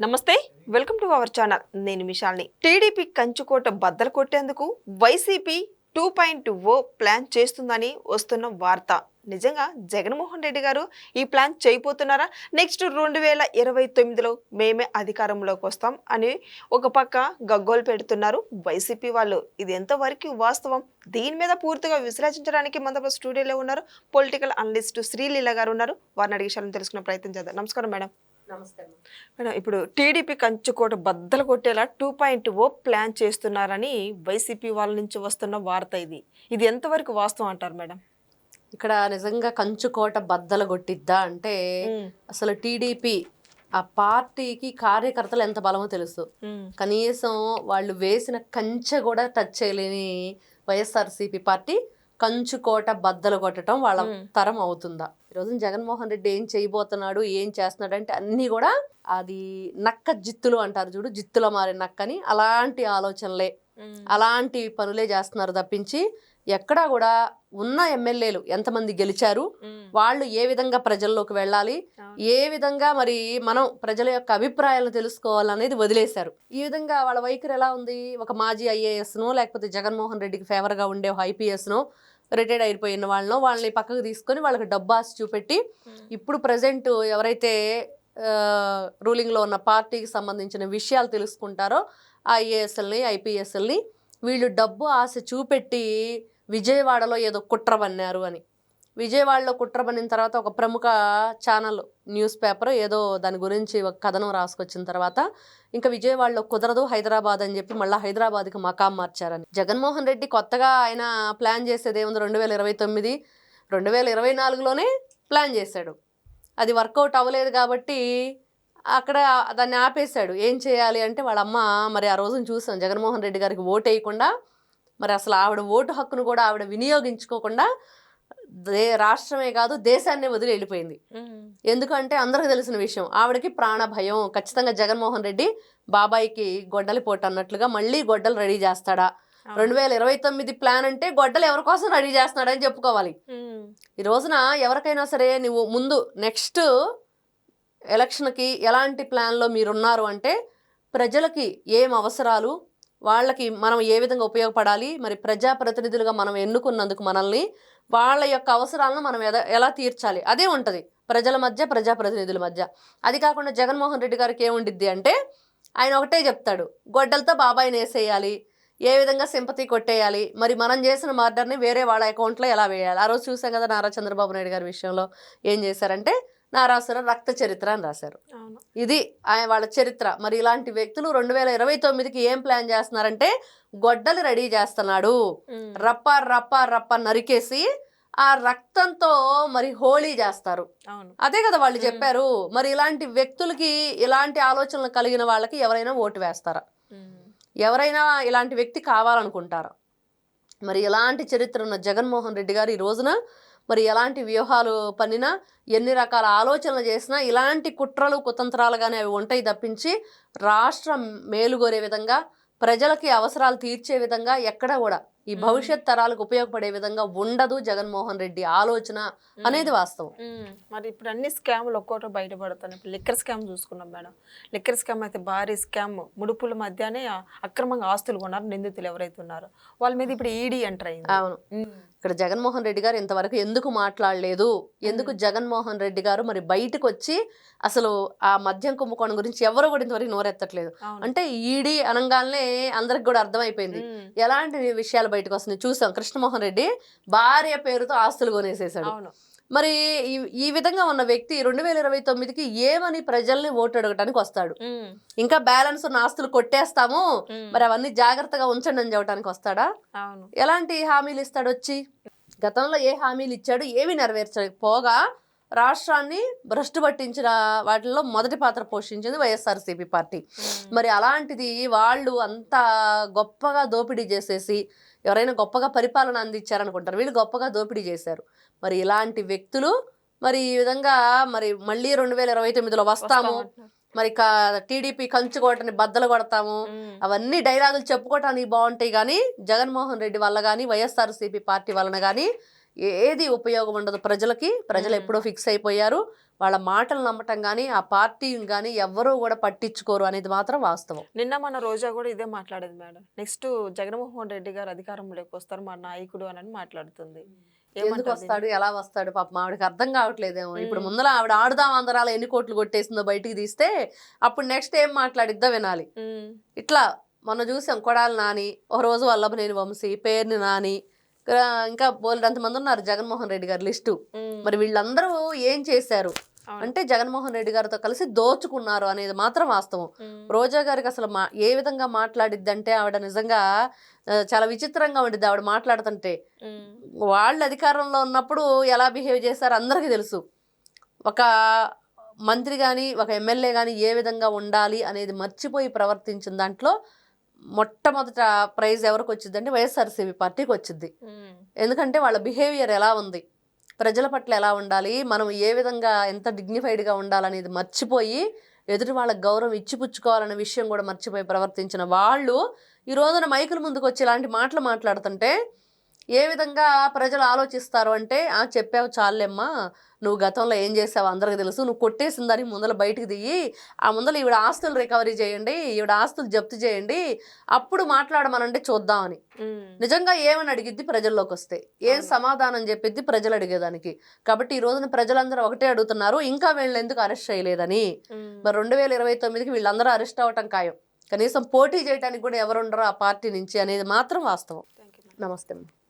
నమస్తే, welcome to our channel. నేను మిషాల్ని. TDP కంచుకోట బద్దలు కొట్టేందుకు వైసీపీ 2.0 ప్లాన్ చేస్తుందని వస్తున్న వార్త నిజంగా జగన్మోహన్ రెడ్డి గారు ఈ ప్లాన్ చేయబోతున్నారా? నెక్స్ట్ 2029లో మేమే అధికారంలోకి వస్తాం అని ఒక పక్క గగ్గోలు పెడుతున్నారు వైసీపీ వాళ్ళు. ఇది ఎంతవరకు వాస్తవం? దీని మీద పూర్తిగా విశ్లేషించడానికి మన స్టూడియోలో ఉన్నారు పొలిటికల్ అనలిస్ట్ శ్రీలీల గారు ఉన్నారు. వారిని అడిగే విషయాలను తెలుసుకునే ప్రయత్నం చేద్దాం. నమస్కారం మేడం. నమస్తే మేడం, ఇప్పుడు టీడీపీ కంచుకోట బద్దలు కొట్టేలా 2.0 ప్లాన్ చేస్తున్నారని వైసీపీ వాళ్ళ నుంచి వస్తున్న వార్త. ఇది ఎంతవరకు వాస్తవం అంటారు మేడం? ఇక్కడ నిజంగా కంచుకోట బద్దలు కొట్టిద్దా అంటే అసలు టీడీపీ ఆ పార్టీకి కార్యకర్తలు ఎంత బలమో తెలుసు. కనీసం వాళ్ళు వేసిన కంచె కూడా టచ్ చేయలేని వైఎస్ఆర్సీపీ పార్టీ కంచుకోట బద్దలు కొట్టడం వాళ్ళ తరం అవుతుందా? ఈరోజు జగన్మోహన్ రెడ్డి ఏం చేయబోతున్నాడు, ఏం చేస్తున్నాడు అంటే అన్నీ కూడా అది నక్క జిత్తులు అంటారు చూడు, జిత్తులో మారిన నక్కని అలాంటి ఆలోచనలే, అలాంటి పనులే చేస్తున్నారు తప్పించి ఎక్కడా కూడా ఉన్న ఎమ్మెల్యేలు ఎంతమంది గెలిచారు, వాళ్ళు ఏ విధంగా ప్రజల్లోకి వెళ్ళాలి, ఏ విధంగా మరి మనం ప్రజల యొక్క అభిప్రాయాలను తెలుసుకోవాలనేది వదిలేశారు. ఈ విధంగా వాళ్ళ వైఖరి ఎలా ఉంది? ఒక మాజీ ఐఏఎస్నో లేకపోతే జగన్మోహన్ రెడ్డికి ఫేవర్గా ఉండే ఒక ఐపీఎస్నో రిటైర్డ్ అయిపోయిన వాళ్ళని పక్కకు తీసుకొని వాళ్ళకి డబ్బు ఆశ చూపెట్టి ఇప్పుడు ప్రజెంట్ ఎవరైతే రూలింగ్లో ఉన్న పార్టీకి సంబంధించిన విషయాలు తెలుసుకుంటారో ఆ ఐఏఎస్ఎల్ని ఐపీఎస్ఎల్ని వీళ్ళు డబ్బు ఆశ చూపెట్టి విజయవాడలో ఏదో కుట్ర పన్నారు అని, విజయవాడలో కుట్ర పన్నిన తర్వాత ఒక ప్రముఖ ఛానల్ న్యూస్ పేపర్ ఏదో దాని గురించి ఒక కథనం రాసుకొచ్చిన తర్వాత ఇంకా విజయవాడలో కుదరదు హైదరాబాద్ అని చెప్పి మళ్ళీ హైదరాబాద్కి మకాం మార్చారని. జగన్మోహన్ రెడ్డి కొత్తగా ఆయన ప్లాన్ చేసేది ఏముంది? 2029 2024లోనే ప్లాన్ చేశాడు. అది వర్కౌట్ అవ్వలేదు కాబట్టి అక్కడ దాన్ని ఆపేశాడు. ఏం చేయాలి అంటే వాళ్ళ అమ్మ మరి ఆ రోజున చూసాం జగన్మోహన్ రెడ్డి గారికి ఓటు వేయకుండా, మరి అసలు ఆవిడ ఓటు హక్కును కూడా ఆవిడ వినియోగించుకోకుండా రాష్ట్రమే కాదు దేశాన్నే వదిలి వెళ్ళిపోయింది. ఎందుకంటే అందరికి తెలిసిన విషయం, ఆవిడకి ప్రాణ భయం. ఖచ్చితంగా జగన్మోహన్ రెడ్డి బాబాయికి గొడ్డలి పోటు అన్నట్లుగా మళ్ళీ గొడ్డలు రెడీ చేస్తాడా? 2029 ప్లాన్ అంటే గొడ్డలు ఎవరి కోసం రెడీ చేస్తున్నాడని చెప్పుకోవాలి. ఈ రోజున ఎవరికైనా సరే నువ్వు ముందు నెక్స్ట్ ఎలక్షన్కి ఎలాంటి ప్లాన్లో మీరున్నారు అంటే ప్రజలకి ఏం అవసరాలు, వాళ్ళకి మనం ఏ విధంగా ఉపయోగపడాలి, మరి ప్రజాప్రతినిధులుగా మనం ఎన్నుకున్నందుకు మనల్ని వాళ్ళ యొక్క అవసరాలను మనం ఎలా తీర్చాలి, అదే ఉంటుంది ప్రజల మధ్య ప్రజాప్రతినిధుల మధ్య. అది కాకుండా జగన్మోహన్ రెడ్డి గారికి ఏముండిద్ది అంటే ఆయన ఒకటే చెప్తాడు, గొడ్డలతో బాబాయిని వేసేయాలి, ఏ విధంగా సింపతి కొట్టేయాలి, మరి మనం చేసిన మర్డర్ని వేరే వాళ్ళ అకౌంట్లో ఎలా వేయాలి. ఆ రోజు చూసాం కదా నారా చంద్రబాబు నాయుడు గారి విషయంలో ఏం చేశారంటే నారాసుర రక్త చరిత్ర అని రాశారు. ఇది ఆయన వాళ్ళ చరిత్ర. మరి ఇలాంటి వ్యక్తులు 2029కి ఏం ప్లాన్ చేస్తున్నారంటే గొడ్డలు రెడీ చేస్తున్నాడు, రప్ప రప్ప రప్ప నరికేసి ఆ రక్తంతో మరి హోళీ చేస్తారు. అదే కదా వాళ్ళు చెప్పారు. మరి ఇలాంటి వ్యక్తులకి ఇలాంటి ఆలోచనలు కలిగిన వాళ్ళకి ఎవరైనా ఓటు వేస్తారా? ఎవరైనా ఇలాంటి వ్యక్తి కావాలనుకుంటారా? మరి ఎలాంటి చరిత్ర ఉన్న జగన్మోహన్ రెడ్డి గారు ఈ రోజున మరి ఎలాంటి వ్యూహాలు పన్నినా, ఎన్ని రకాల ఆలోచనలు చేసినా ఇలాంటి కుట్రలు కుతంత్రాలుగానే అవి ఉంటాయి తప్పించి రాష్ట్రం మేలుగోరే విధంగా, ప్రజలకి అవసరాలు తీర్చే విధంగా ఎక్కడా కూడా ఈ భవిష్యత్ తరాలకు ఉపయోగపడే విధంగా ఉండదు జగన్మోహన్ రెడ్డి ఆలోచన అనేది వాస్తవం. మరి ఇప్పుడు అన్ని స్కామ్లు ఒక్కోటి బయటపడుతున్నాయి. ఇప్పుడు లిక్కర్ స్కామ్ చూసుకున్నాం మేడం. లిక్కర్ స్కామ్ అయితే భారీ స్కామ్, ముడుపుల మధ్యనే అక్రమంగా ఆస్తులు కొన్నారు నిందితులు ఎవరైతే ఉన్నారో వాళ్ళ మీద ఇప్పుడు ఈడీ ఎంటర్ అయింది. అవును, ఇక్కడ జగన్మోహన్ రెడ్డి గారు ఇంతవరకు ఎందుకు మాట్లాడలేదు? ఎందుకు జగన్మోహన్ రెడ్డి గారు మరి బయటకు వచ్చి అసలు ఆ మద్యం కుంభకోణం గురించి ఎవరు కూడా ఇంతవరకు నోరెత్తట్లేదు? అంటే ఈడీ అనగానే అందరికి కూడా అర్థమైపోయింది ఎలాంటి విషయాలు బయటకు వస్తుంది. చూసాం కృష్ణమోహన్ రెడ్డి భార్య పేరుతో ఆస్తులు కొనేసేసాడు. మరి ఈ విధంగా ఉన్న వ్యక్తి 2029కి ఏమని ప్రజల్ని ఓటు అడగటానికి వస్తాడు? ఇంకా బ్యాలెన్స్ ఉన్న ఆస్తులు కొట్టేస్తాము, మరి అవన్నీ జాగ్రత్తగా ఉంచండి అని చెప్పడానికి వస్తాడా? ఎలాంటి హామీలు ఇస్తాడు వచ్చి? గతంలో ఏ హామీలు ఇచ్చాడు? ఏవి నెరవేర్చకపోగా రాష్ట్రాన్ని భ్రష్టు పట్టించిన వాటిల్లో మొదటి పాత్ర పోషించింది వైఎస్ఆర్సీపీ పార్టీ. మరి అలాంటిది వాళ్ళు అంత గొప్పగా దోపిడీ చేసేసి ఎవరైనా గొప్పగా పరిపాలన అందించారనుకుంటారు, వీళ్ళు గొప్పగా దోపిడీ చేశారు. మరి ఇలాంటి వ్యక్తులు మరి ఈ విధంగా మరి మళ్ళీ 2029లో వస్తాము, మరి టీడీపీ కంచుకోటని బద్దలు కొడతాము, అవన్నీ డైలాగులు చెప్పుకోవటానికి బాగుంటాయి. కానీ జగన్మోహన్ రెడ్డి వల్ల కానీ వైఎస్ఆర్సీపీ పార్టీ వలన కానీ ఏది ఉపయోగం ఉండదు ప్రజలకి. ప్రజలు ఎప్పుడో ఫిక్స్ అయిపోయారు. వాళ్ళ మాటలు నమ్మటం కానీ ఆ పార్టీని కానీ ఎవ్వరూ కూడా పట్టించుకోరు అనేది మాత్రం వాస్తవం. నిన్న మన రోజా కూడా ఇదే మాట్లాడేది మేడం. నెక్స్ట్ జగన్మోహన్ రెడ్డి గారు అధికారంలోకి వస్తారు మా నాయకుడు అని మాట్లాడుతుంది. ఎందుకు వస్తాడు, ఎలా వస్తాడు, పాపం ఆవిడకి అర్థం కావట్లేదేమో. ఇప్పుడు ముందర ఆవిడ ఆడుదాం అందరాలు ఎన్ని కోట్లు కొట్టేసిందో బయటికి తీస్తే అప్పుడు నెక్స్ట్ ఏం మాట్లాడిద్దో వినాలి. ఇట్లా మొన్న చూసాం కొడాలి నాని, ఒక రోజు వల్లభనేని వంశీ, పేర్ని నాని, ఇంకా బోల్డ్ అంతమంది ఉన్నారు జగన్మోహన్ రెడ్డి గారి లిస్టు. మరి వీళ్ళందరూ ఏం చేశారు అంటే జగన్మోహన్ రెడ్డి గారితో కలిసి దోచుకున్నారు అనేది మాత్రం వాస్తవం. రోజా గారికి అసలు ఏ విధంగా మాట్లాడిద్ది అంటే ఆవిడ నిజంగా చాలా విచిత్రంగా ఉండిద్ది. ఆవిడ మాట్లాడుతుంటే వాళ్ళు అధికారంలో ఉన్నప్పుడు ఎలా బిహేవ్ చేశారో అందరికీ తెలుసు. ఒక మంత్రి కానీ ఒక ఎమ్మెల్యే కానీ ఏ విధంగా ఉండాలి అనేది మర్చిపోయి ప్రవర్తించిన దాంట్లో మొట్టమొదట ప్రైజ్ ఎవరికి వచ్చిందంటే వైఎస్ఆర్సీపీ పార్టీకి వచ్చింది. ఎందుకంటే వాళ్ళ బిహేవియర్ ఎలా ఉంది, ప్రజల పట్ల ఎలా ఉండాలి, మనం ఏ విధంగా ఎంత డిగ్నిఫైడ్గా ఉండాలనేది మర్చిపోయి ఎదుటి వాళ్ళకి గౌరవం ఇచ్చిపుచ్చుకోవాలనే విషయం కూడా మర్చిపోయి ప్రవర్తించిన వాళ్ళు ఈ రోజున మైకుల ముందుకు వచ్చి ఇలాంటి మాటలు మాట్లాడుతుంటే ఏ విధంగా ప్రజలు ఆలోచిస్తారు అంటే చెప్పావు చాలేమ్మా, నువ్వు గతంలో ఏం చేసావు అందరికీ తెలుసు, నువ్వు కొట్టేసిన దానికి ముందర బయటికి దిగి ఆ ముందర ఈవిడ ఆస్తులు రికవరీ చేయండి, ఈవిడ ఆస్తులు జప్తు చేయండి, అప్పుడు మాట్లాడమనంటే చూద్దామని. నిజంగా ఏమని అడిగిద్ది ప్రజల్లోకి వస్తే, ఏం సమాధానం చెప్పిద్ది ప్రజలు అడిగేదానికి. కాబట్టి ఈ రోజున ప్రజలందరూ ఒకటే అడుగుతున్నారు, ఇంకా వీళ్ళని ఎందుకు అరెస్ట్ చేయలేదని. మరి 2029కి వీళ్ళందరూ అరెస్ట్ అవ్వటం ఖాయం. కనీసం పోటీ చేయడానికి కూడా ఎవరుండరు ఆ పార్టీ నుంచి అనేది మాత్రం వాస్తవం. నమస్తే.